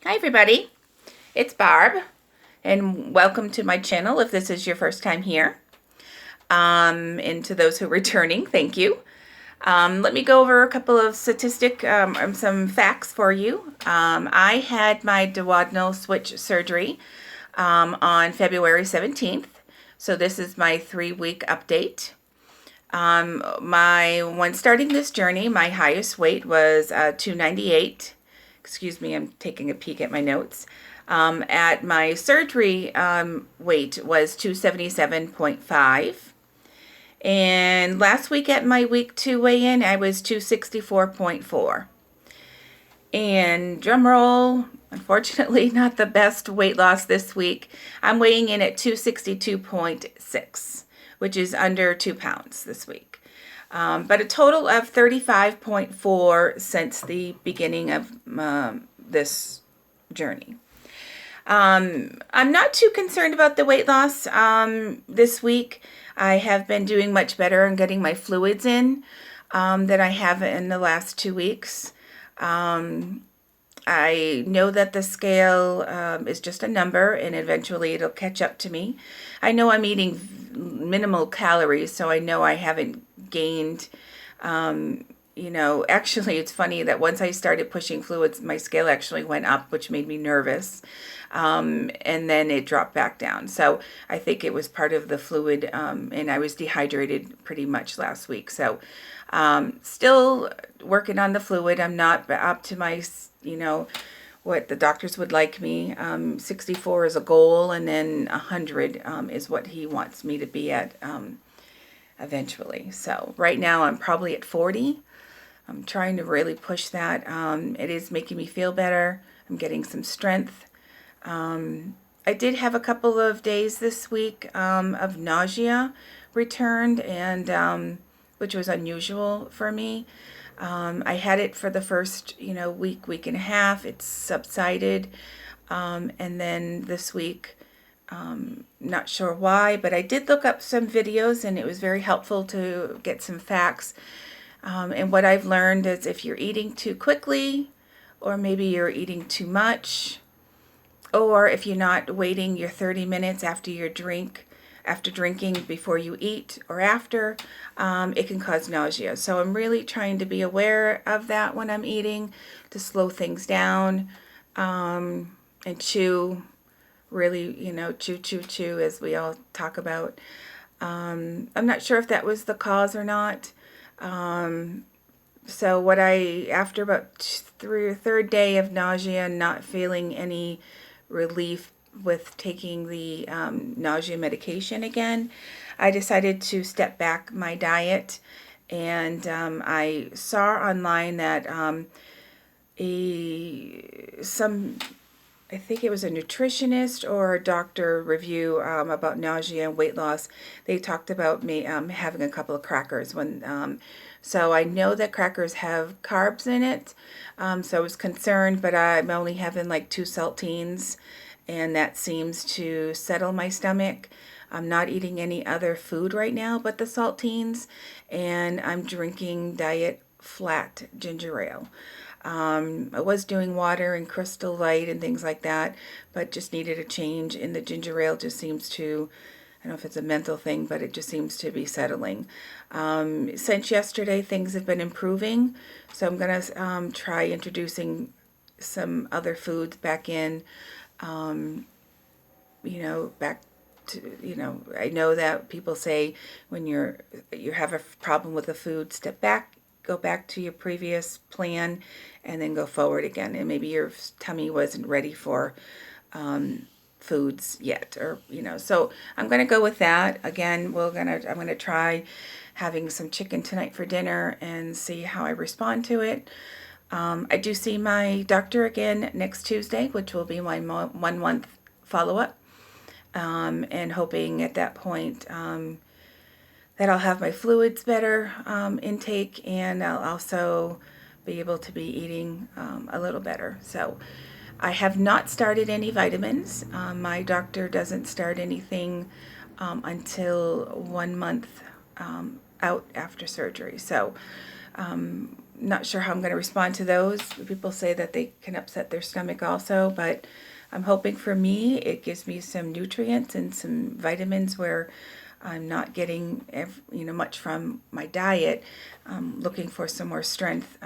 Hi everybody, it's Barb, and welcome to my channel if this is your first time here. And to those who are returning, thank you. Let me go over a couple of some facts for you. I had my duodenal switch surgery on February 17th, so this is my 3-week update. When starting this journey, my highest weight was 298. Excuse me, I'm taking a peek at my notes. At my surgery weight was 277.5. And last week at my week 2 weigh-in, I was 264.4. And drum roll, unfortunately not the best weight loss this week. I'm weighing in at 262.6, which is under 2 pounds this week. But a total of 35.4 since the beginning of this journey. I'm not too concerned about the weight loss this week. I have been doing much better and getting my fluids in than I have in the last 2 weeks. I know that the scale is just a number and eventually it'll catch up to me. I know I'm eating minimal calories, so I know I haven't gained, actually it's funny that once I started pushing fluids, my scale actually went up, which made me nervous. And then it dropped back down. So I think it was part of the fluid, and I was dehydrated pretty much last week. So still working on the fluid. I'm not up to my, what the doctors would like me. 64 is a goal, and then 100 is what he wants me to be at eventually. So right now I'm probably at 40. I'm trying to really push that. It is making me feel better. I'm getting some strength. I did have a couple of days this week of nausea returned, and which was unusual for me. I had it for the first, week and a half. It's subsided, and then this week, not sure why, but I did look up some videos, and it was very helpful to get some facts. And what I've learned is if you're eating too quickly, or maybe you're eating too much, or if you're not waiting your 30 minutes after drinking before you eat or after, it can cause nausea. So I'm really trying to be aware of that when I'm eating, to slow things down, and chew, really, chew, as we all talk about. I'm not sure if that was the cause or not. So after about third day of nausea and not feeling any relief with taking the nausea medication again, I decided to step back my diet. And I saw online that I think it was a nutritionist or a doctor review about nausea and weight loss. They talked about me having a couple of crackers so I know that crackers have carbs in it. So I was concerned, but I'm only having like 2 saltines, and that seems to settle my stomach. I'm not eating any other food right now but the saltines, and I'm drinking diet flat ginger ale. I was doing water and Crystal Light and things like that, but just needed a change. And the ginger ale just seems to, I don't know if it's a mental thing, but it just seems to be settling. Since yesterday, things have been improving, so I'm going to try introducing some other foods back in, back to, I know that people say when you have a problem with the food, step back, go back to your previous plan, and then go forward again. And maybe your tummy wasn't ready for foods yet, or So I'm going to go with that. Again, I'm going to try having some chicken tonight for dinner and see how I respond to it. I do see my doctor again next Tuesday, which will be my 1 month follow-up, and hoping at that point that I'll have my fluids better intake, and I'll also be able to be eating a little better. So I have not started any vitamins. My doctor doesn't start anything until 1 month out after surgery. So not sure how I'm going to respond to those. People say that they can upset their stomach also, but I'm hoping for me it gives me some nutrients and some vitamins where I'm not getting much from my diet. I'm looking for some more strength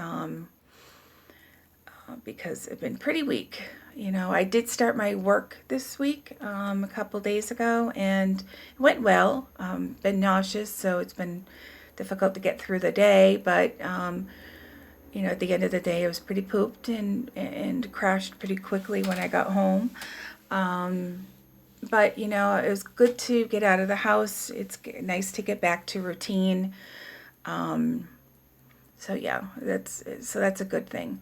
because I've been pretty weak. I did start my work this week a couple days ago, and it went well. Been nauseous, so it's been difficult to get through the day, but at the end of the day, I was pretty pooped and crashed pretty quickly when I got home. But it was good to get out of the house. It's nice to get back to routine. So yeah, that's a good thing.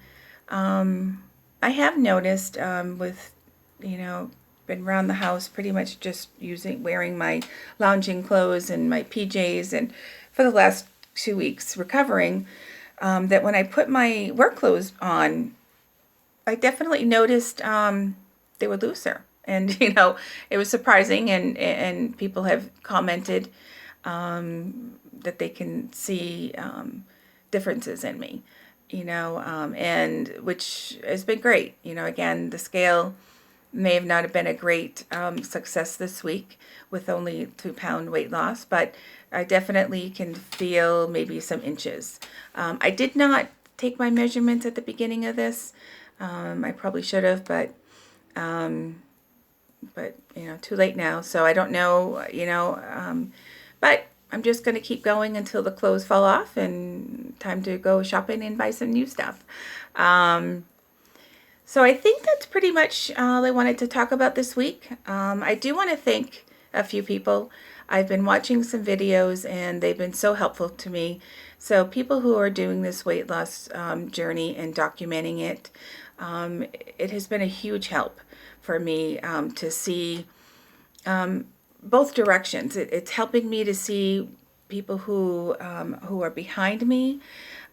I have noticed with been around the house pretty much just wearing my lounging clothes and my PJs, and for the last 2 weeks recovering, that when I put my work clothes on, I definitely noticed they were looser. And, it was surprising, and people have commented that they can see differences in me, and which has been great. Again, the scale may have not have been a great success this week with only 2-pound weight loss, but I definitely can feel maybe some inches. I did not take my measurements at the beginning of this. I probably should have, but too late now. So I don't know, but I'm just going to keep going until the clothes fall off and time to go shopping and buy some new stuff. So I think that's pretty much all I wanted to talk about this week. I do want to thank a few people. I've been watching some videos and they've been so helpful to me. So people who are doing this weight loss journey and documenting it, it has been a huge help for me to see both directions. It's helping me to see people who are behind me,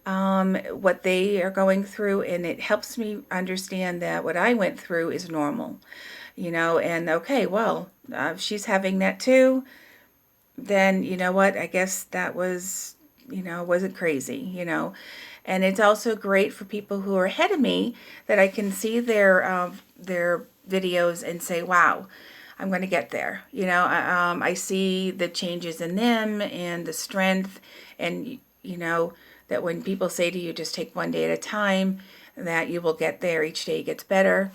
what they are going through, and it helps me understand that what I went through is normal, and okay, well, if she's having that too, then you know what, I guess that was, wasn't crazy, and it's also great for people who are ahead of me that I can see their videos and say, wow, I'm going to get there. I see the changes in them and the strength, and that when people say to you, just take one day at a time, that you will get there. Each day gets better.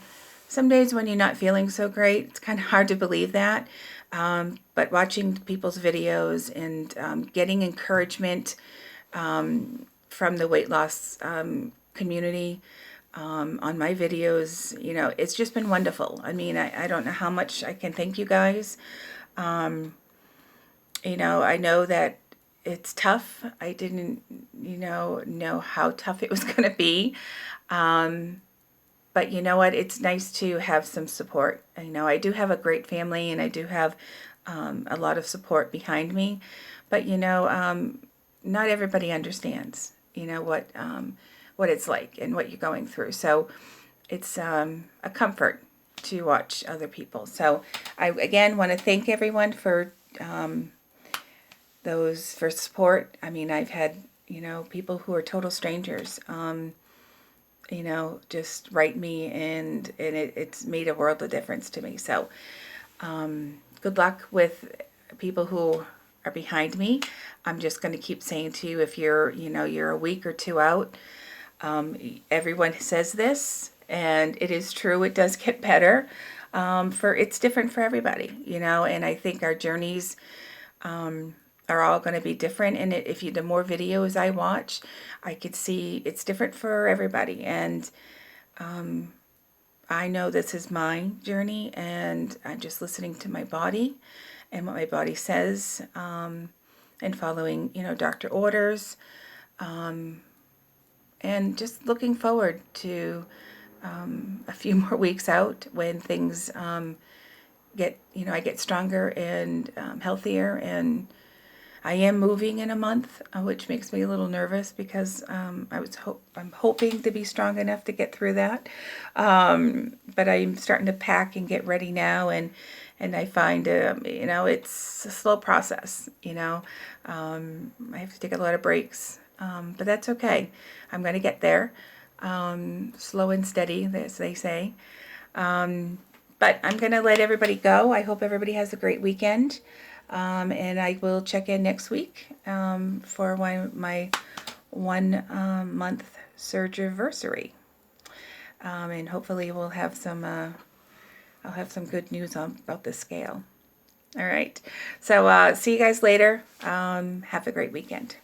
Some days when you're not feeling so great, it's kind of hard to believe that. But watching people's videos and getting encouragement from the weight loss community on my videos, it's just been wonderful. I mean, I don't know how much I can thank you guys. I know that it's tough. I didn't, know how tough it was going to be. But you know what? It's nice to have some support. I do have a great family, and I do have a lot of support behind me. But, not everybody understands, what it's like and what you're going through. So it's a comfort to watch other people. So I, again, want to thank everyone for for support. I mean, I've had, people who are total strangers, just write me, and it's made a world of difference to me. So good luck with people who are behind me. I'm just going to keep saying to you, if you're, you're a week or two out, everyone says this, and it is true. It does get better. It's different for everybody, and I think our journeys are all going to be different. And the more videos I watch, I could see it's different for everybody. And I know this is my journey, and I'm just listening to my body and what my body says, and following, doctor orders, and just looking forward to a few more weeks out when things I get stronger and healthier, and I am moving in a month, which makes me a little nervous because I'm hoping to be strong enough to get through that. But I'm starting to pack and get ready now, and I find it's a slow process. I have to take a lot of breaks But that's okay. I'm going to get there. Slow and steady, as they say. But I'm going to let everybody go. I hope everybody has a great weekend. And I will check in next week for my 1 month surge anniversary. And hopefully we'll have some, I'll have some good news about the scale. All right. So see you guys later. Have a great weekend.